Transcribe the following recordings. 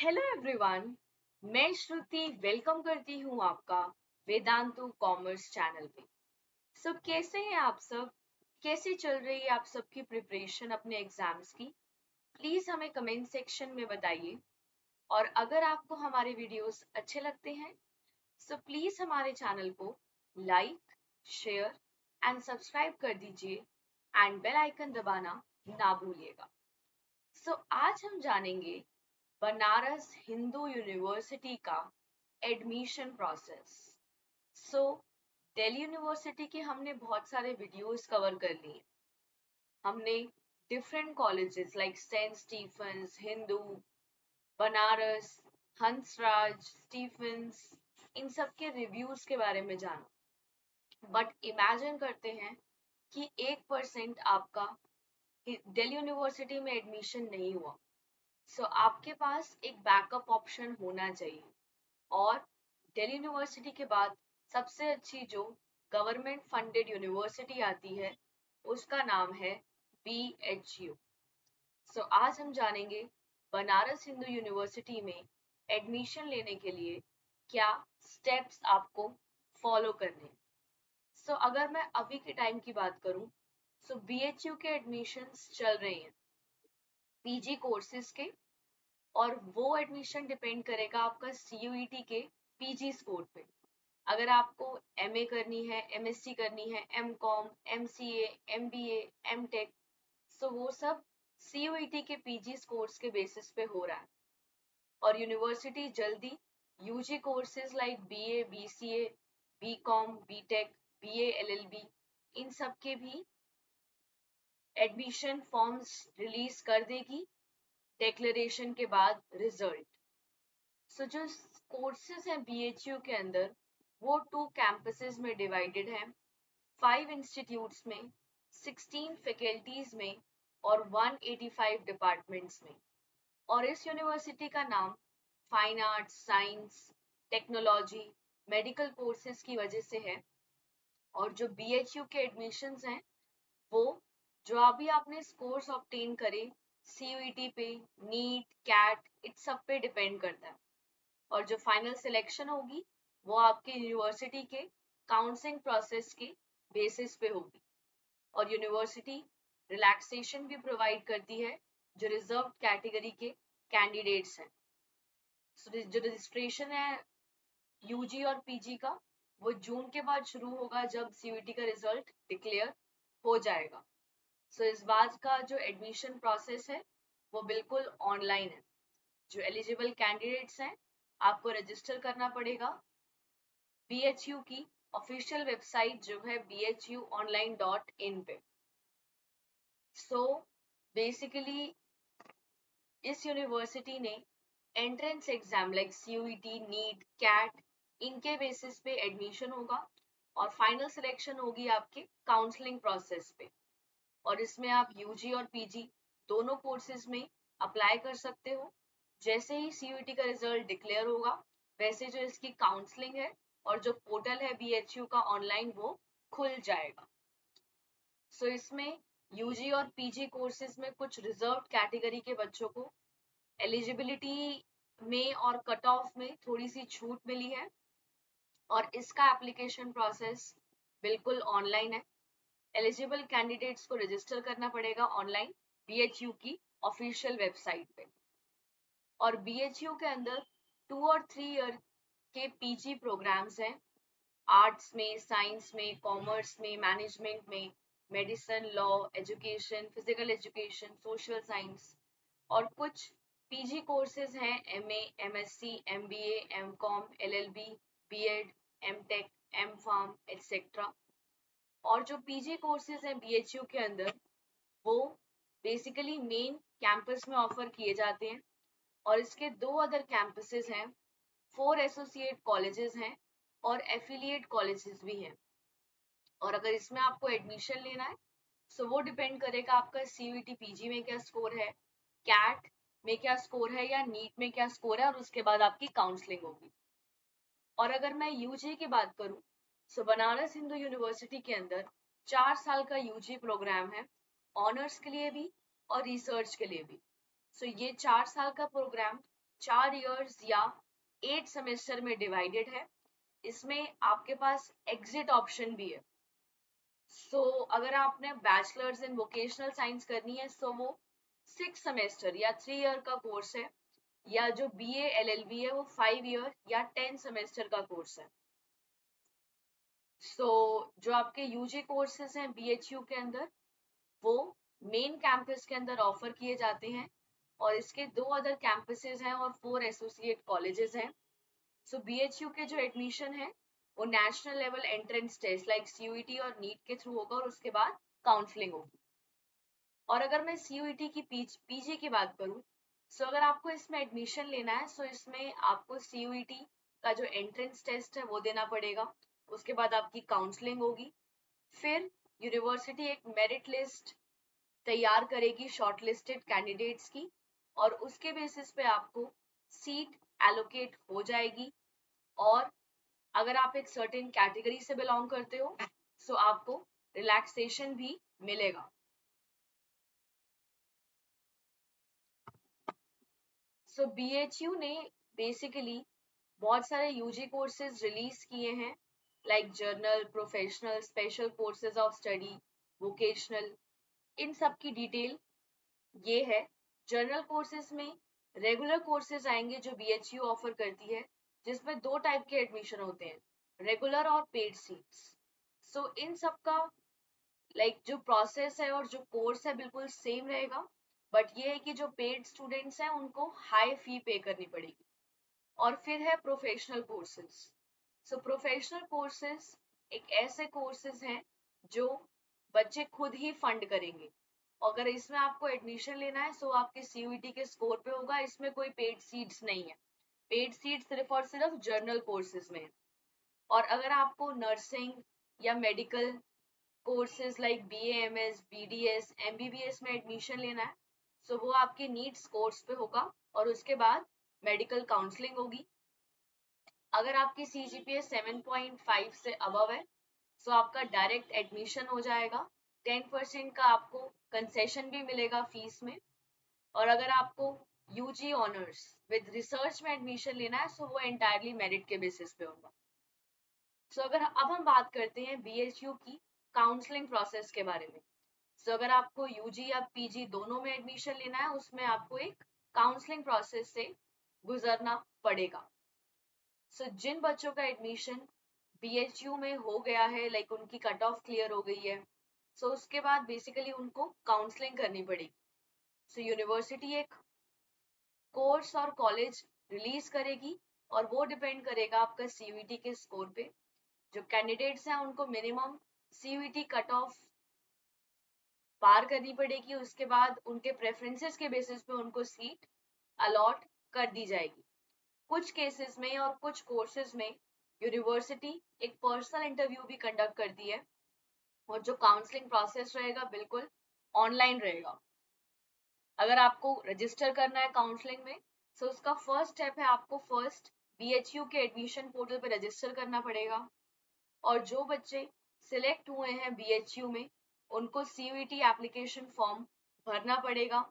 Hello everyone, मैं श्रुति welcome करती हूँ आपका वेदांतु कॉमर्स चैनल पे। कैसे हैं आप सब? कैसे चल रही है आप सबकी प्रिपरेशन अपने एग्जाम्स की? प्लीज हमें कमेंट सेक्शन में बताइए। और अगर आपको हमारे वीडियोस अच्छे लगते हैं प्लीज हमारे चैनल को लाइक, शेयर एंड सब्सक्राइब कर दीजिए एंड बेल आइकन दबाना ना भूलिएगा। आज हम जानेंगे बनारस हिंदू यूनिवर्सिटी का admission process. So Delhi University के हमने बहुत सारे वीडियोस कवर कर लिए। हमने different colleges like Saint Stephen's, Hindu, Banaras, Hansraj, Stephen's, इन सब के रिव्यूज के बारे में जाना। बट इमेजिन करते हैं कि 1% आपका दिल्ली यूनिवर्सिटी में एडमिशन नहीं हुआ। आपके पास एक बैकअप ऑप्शन होना चाहिए। और दिल्ली यूनिवर्सिटी के बाद सबसे अच्छी जो गवर्नमेंट फंडेड यूनिवर्सिटी आती है उसका नाम है BHU। आज हम जानेंगे बनारस हिंदू यूनिवर्सिटी में एडमिशन लेने के लिए क्या स्टेप्स आपको फॉलो करने हैं। अगर मैं अभी के टाइम की बात करूं BHU के एडमिशन्स चल रहे हैं PG कोर्सेज के। और वो एडमिशन डिपेंड करेगा आपका CUET के PG स्कोर पे। अगर आपको MA करनी है, MSc करनी है, MCOM, MCA, MBA, MTech, वो सब CUET के PG स्कोर्स के बेसिस पे हो रहा है। और यूनिवर्सिटी जल्दी UG courses like BA, BCA, BCom, BTech, BA, LLB, इन सब के भी एडमिशन फॉर्म्स रिलीज कर देगी डिक्लेरेशन के बाद रिजल्ट। जो कोर्सेज हैं BHU के अंदर वो 2 कैंपसेस में डिवाइडेड हैं, 5 इंस्टीट्यूट्स में, 16 फैकल्टीज में और 185 डिपार्टमेंट्स में। और इस यूनिवर्सिटी का नाम fine arts, science, technology, medical courses की वजह से है। और जो BHU के एडमिशन्स हैं वो जो अभी आपने स्कोर्स ऑब्टेन करे CUET पे, नीट, कैट, इस सब पे डिपेंड करता है। और जो फाइनल सिलेक्शन होगी वो आपके यूनिवर्सिटी के काउंसलिंग प्रोसेस के बेसिस पे होगी। और यूनिवर्सिटी रिलैक्सेशन भी प्रोवाइड करती है जो रिजर्व कैटेगरी के कैंडिडेट्स हैं। जो रजिस्ट्रेशन है UG और PG का वो जून के बाद शुरू होगा जब CUET का रिजल्ट डिक्लेयर हो जाएगा। इस बार का जो एडमिशन प्रोसेस है वो बिल्कुल ऑनलाइन है। जो एलिजिबल कैंडिडेट्स हैं आपको रजिस्टर करना पड़ेगा BHU की ऑफिशियल वेबसाइट जो है bhuonline.in पे। बेसिकली इस यूनिवर्सिटी ने entrance exam like CUET, NEET, CAT, इनके बेसिस पे एडमिशन होगा और फाइनल सिलेक्शन होगी आपके काउंसलिंग प्रोसेस पे। और इसमें आप UG और PG दोनों कोर्सेज में अप्लाई कर सकते हो। जैसे ही CUET का रिजल्ट डिक्लेयर होगा वैसे जो इसकी काउंसलिंग है और जो पोर्टल है BHU का ऑनलाइन वो खुल जाएगा। इसमें UG और PG कोर्सेज में कुछ रिजर्व कैटेगरी के बच्चों को एलिजिबिलिटी में और कट ऑफ में थोड़ी सी छूट मिली है। और इसका एप्लीकेशन प्रोसेस बिल्कुल ऑनलाइन है। एलिजिबल कैंडिडेट्स को रजिस्टर करना पड़ेगा ऑनलाइन BHU की ऑफिशियल वेबसाइट पे। और BHU के अंदर 2 और 3 ईयर के PG प्रोग्राम्स हैं, आर्ट्स में, साइंस में, कॉमर्स में, मैनेजमेंट में, medicine, law, education, physical education, social science. और कुछ PG कोर्सेज हैं MA, MSc, MBA, MCOM, LLB, B.Ed, MTech, MPharm, etc. और जो PG कोर्सेज हैं BHU के अंदर वो बेसिकली मेन कैंपस में ऑफर किए जाते हैं। और इसके 2 अदर कैंपसेस हैं, 4 एसोसिएट कॉलेजेस हैं और एफिलिएट कॉलेजेस भी हैं। और अगर इसमें आपको एडमिशन लेना है वो डिपेंड करेगा आपका CUET PG में क्या स्कोर है, कैट में क्या स्कोर है या नीट में क्या स्कोर है, और उसके बाद आपकी काउंसलिंग होगी। और अगर मैं UG की बात करूं बनारस हिंदू यूनिवर्सिटी के अंदर 4 साल का UG प्रोग्राम है, ऑनर्स के लिए भी और रिसर्च के लिए भी। ये 4 साल का प्रोग्राम 4 इयर्स या 8 सेमेस्टर में डिवाइडेड है। इसमें आपके पास एग्जिट ऑप्शन भी है। अगर आपने बैचलर्स इन वोकेशनल साइंस करनी है वो 6 सेमेस्टर या 3 ईयर का कोर्स है, या जो BA LLB है वो 5 ईयर या 10 सेमेस्टर का कोर्स है। जो आपके यूजी कोर्सेज हैं BHU के अंदर, वो मेन कैंपस के अंदर ऑफर किए जाते हैं, और इसके 2 अदर कैंपसेस हैं और 4 एसोसिएट कॉलेजेस हैं। BHU के जो एडमिशन है वो national level entrance taste like CUET और नीट के थ्रू होगा, और उसके बाद काउंसलिंग होगी। और अगर मैं CUET की पीजी की बात करूं, अगर आपको इसमें एडमिशन लेना है इसमें आपको CUET का जो एंट्रेंस टेस्ट है वो देना पड़ेगा। उसके बाद आपकी काउंसलिंग होगी, फिर यूनिवर्सिटी एक मेरिट लिस्ट तैयार करेगी शॉर्टलिस्टेड कैंडिडेट्स की, और उसके बेसिस पे आपको सीट एलोकेट हो जाएगी। और अगर आप एक सर्टेन कैटेगरी से बिलोंग करते हो आपको रिलैक्सेशन भी मिलेगा। BHU ने बेसिकली बहुत सारे यूजी कोर्सेज रिलीज किए हैं, like general, professional, special courses of study, vocational. इन सब की डिटेल ये है। जर्नल कोर्सेज में रेगुलर कोर्सेज आएंगे जो BHU ऑफर करती है, जिसमें 2 टाइप के एडमिशन होते हैं, रेगुलर और पेड सीट्स। इन सब का जो प्रोसेस है और जो कोर्स है बिल्कुल सेम रहेगा, बट ये है कि जो पेड स्टूडेंट्स हैं उनको हाई फी पे करनी पड़ेगी। और फिर है प्रोफेशनल कोर्सेज। प्रोफेशनल कोर्सेज एक ऐसे कोर्सेज हैं जो बच्चे खुद ही फंड करेंगे। अगर इसमें आपको एडमिशन लेना है आपके CUET के स्कोर पे होगा, इसमें कोई पेड सीट्स नहीं है। पेड सीट सिर्फ और सिर्फ जर्नल कोर्सेज में है। और अगर आपको नर्सिंग या medical courses like BAMS, BDS, MBBS में एडमिशन लेना है वो आपके नीट स्कोर्स पे होगा, और उसके बाद मेडिकल काउंसलिंग होगी। अगर आपकी CGPA 7.5 से अबव है आपका डायरेक्ट एडमिशन हो जाएगा। 10% का आपको कंसेशन भी मिलेगा फीस में। और अगर आपको UG ऑनर्स विद रिसर्च में एडमिशन लेना है वो एंटायरली मेरिट के बेसिस पे होगा। अगर अब हम बात करते हैं BHU की काउंसलिंग प्रोसेस के बारे में। अगर आपको UG या PG दोनों में एडमिशन लेना है उसमें आपको एक काउंसलिंग प्रोसेस से गुजरना पड़ेगा। जिन बच्चों का एडमिशन BHU में हो गया है, लाइक उनकी कट ऑफ क्लियर हो गई है, उसके बाद बेसिकली उनको काउंसलिंग करनी पड़ेगी। यूनिवर्सिटी एक कोर्स और कॉलेज रिलीज करेगी, और वो डिपेंड करेगा आपका CUET के स्कोर पे। जो कैंडिडेट्स हैं उनको मिनिमम CUET कट ऑफ पार करनी पड़ेगी, उसके बाद उनके प्रेफरेंसेस के बेसिस पे उनको सीट अलॉट कर दी जाएगी। कुछ केसेस में और कुछ कोर्सेज में यूनिवर्सिटी एक पर्सनल इंटरव्यू भी कंडक्ट करती है, और जो काउंसलिंग प्रोसेस रहेगा बिल्कुल ऑनलाइन रहेगा। अगर आपको रजिस्टर करना है काउंसलिंग में उसका फर्स्ट स्टेप है, आपको फर्स्ट BHU के एडमिशन पोर्टल पे रजिस्टर करना पड़ेगा। और जो बच्चे सिलेक्ट हुए हैं BHU में उनको CUET एप्लीकेशन फॉर्म भरना पड़ेगा।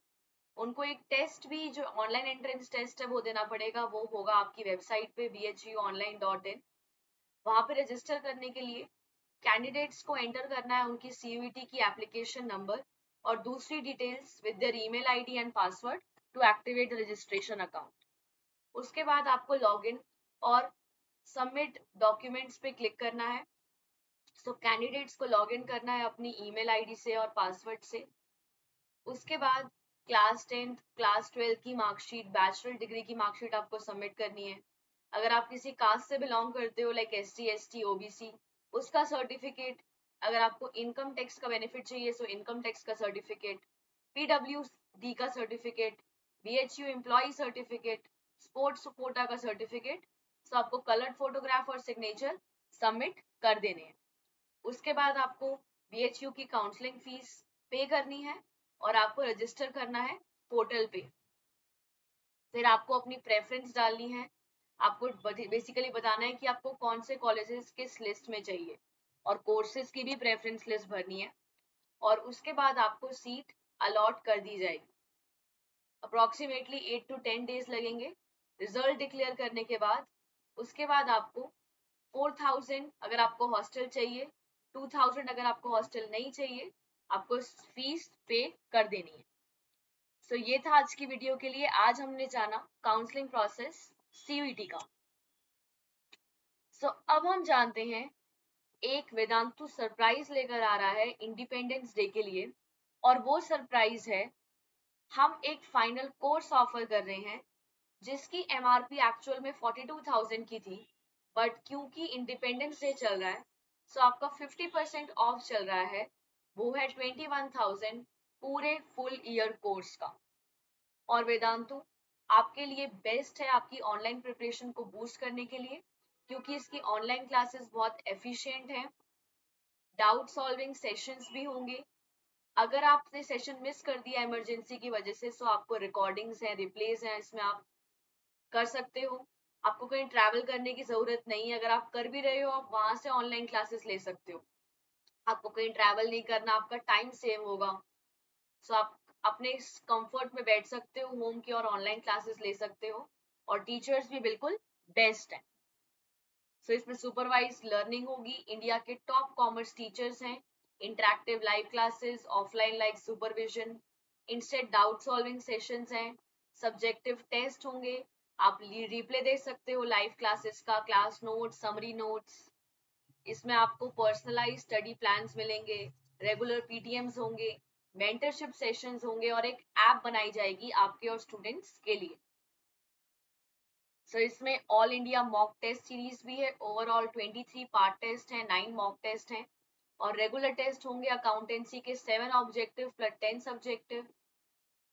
उनको एक टेस्ट भी जो ऑनलाइन एंट्रेंस टेस्ट है वो देना पड़ेगा, वो होगा आपकी वेबसाइट पे bhuonline.in। वहां पे रजिस्टर करने के लिए कैंडिडेट्स को एंटर करना है उनकी CUET की एप्लीकेशन नंबर और दूसरी details with their email ID and password to activate registration account. उसके बाद आपको लॉगिन और सबमिट डॉक्यूमेंट्स पे क्लिक करना है। कैंडिडेट्स को लॉगिन करना है अपनी ईमेल आईडी से और पासवर्ड से। उसके बाद क्लास 10th, क्लास 12 की मार्कशीट, बैचलर डिग्री की मार्कशीट आपको सबमिट करनी है। अगर आप किसी कास्ट से बिलोंग करते हो लाइक SC, ST, OBC, उसका सर्टिफिकेट। अगर आपको इनकम टैक्स का बेनिफिट चाहिए इनकम टैक्स का सर्टिफिकेट, PWD का certificate, BHU employ certificate, sports quota का सर्टिफिकेट, आपको कलर्ड फोटोग्राफ और सिग्नेचर सबमिट कर देने हैं। उसके बाद आपको BHU की काउंसलिंग फीस पे करनी है और आपको रजिस्टर करना है पोर्टल पे। फिर आपको अपनी प्रेफरेंस डालनी है। आपको बेसिकली बताना है कि आपको कौन से कॉलेजेस किस लिस्ट में चाहिए, और कोर्सेज की भी प्रेफरेंस लिस्ट भरनी है। और उसके बाद आपको सीट अलॉट कर दी जाएगी। अप्रोक्सीमेटली 8 to 10 डेज लगेंगे रिजल्ट डिक्लेयर करने के बाद उसके बाद आपको 4000 अगर आपको हॉस्टल चाहिए, 2000 अगर आपको हॉस्टल नहीं चाहिए, आपको फीस पे कर देनी है। सो ये था आज की वीडियो के लिए। आज हमने जाना काउंसलिंग प्रोसेस सीयूईटी का। सो अब हम जानते हैं, एक वेदांतु सरप्राइज लेकर आ रहा है इंडिपेंडेंस डे के लिए, और वो सरप्राइज है हम एक फाइनल कोर्स ऑफर कर रहे हैं जिसकी एमआरपी एक्चुअल में 42,000 की थी, बट क्योंकि इंडिपेंडेंस डे चल रहा है सो आपका 50% ऑफ चल रहा है, वो है 21,000 पूरे फुल ईयर कोर्स का। और वेदांतु आपके लिए बेस्ट है आपकी ऑनलाइन प्रिपरेशन को बूस्ट करने के लिए, क्योंकि इसकी ऑनलाइन क्लासेस बहुत एफिशिएंट हैं, डाउट सॉल्विंग सेशंस भी होंगे। अगर आपने सेशन मिस कर दिया इमरजेंसी की वजह से, सो आपको रिकॉर्डिंग्स हैं, रिप्लेस हैं, इसमें आप कर सकते हो। आपको कहीं ट्रैवल करने की जरूरत नहीं है, अगर आप कर भी रहे हो आप वहां से ऑनलाइन क्लासेस ले सकते हो। आपको कहीं ट्रैवल नहीं करना, आपका टाइम सेव होगा। सो आप अपने कंफर्ट में बैठ सकते हो, होम की और ऑनलाइन क्लासेस ले सकते हो, और टीचर्स भी बिल्कुल बेस्ट हैं। सो इसमें सुपरवाइज लर्निंग होगी, इंडिया के टॉप कॉमर्स टीचर्स हैं, interactive live classes, offline like supervision, instant doubt solving sessions हैं, सब्जेक्टिव टेस्ट होंगे, आप रिप्ले देख सकते हो लाइव क्लासेस का, क्लास नोट्स, समरी नोट्स। इसमें आपको पर्सनलाइज स्टडी प्लान्स मिलेंगे, रेगुलर पीटीएम्स होंगे, मेंटरशिप सेशंस होंगे, और एक ऐप बनाई जाएगी आपके और स्टूडेंट्स के लिए। सो इसमें all India mock test series भी है, ओवरऑल 23 पार्ट टेस्ट हैं, 9 मॉक टेस्ट हैं, और रेगुलर टेस्ट होंगे अकाउंटेंसी के 7 ऑब्जेक्टिव प्लस 10 सब्जेक्टिव,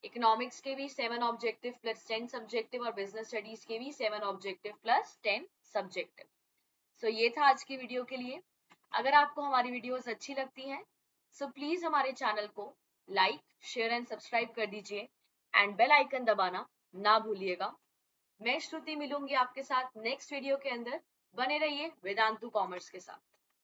इकोनॉमिक्स के भी 7 ऑब्जेक्टिव प्लस 10 सब्जेक्टिव, और बिजनेस स्टडीज के भी 7 ऑब्जेक्टिव प्लस 10 सब्जेक्टिव। सो ये था आज की वीडियो के लिए। अगर आपको हमारी वीडियोस अच्छी लगती हैं सो प्लीज हमारे चैनल को लाइक, शेयर एंड सब्सक्राइब कर दीजिए, एंड बेल आइकन दबाना ना भूलिएगा। मैं श्रुति मिलूंगी आपके साथ नेक्स्ट वीडियो के अंदर। बने रहिए वेदांतु कॉमर्स के साथ।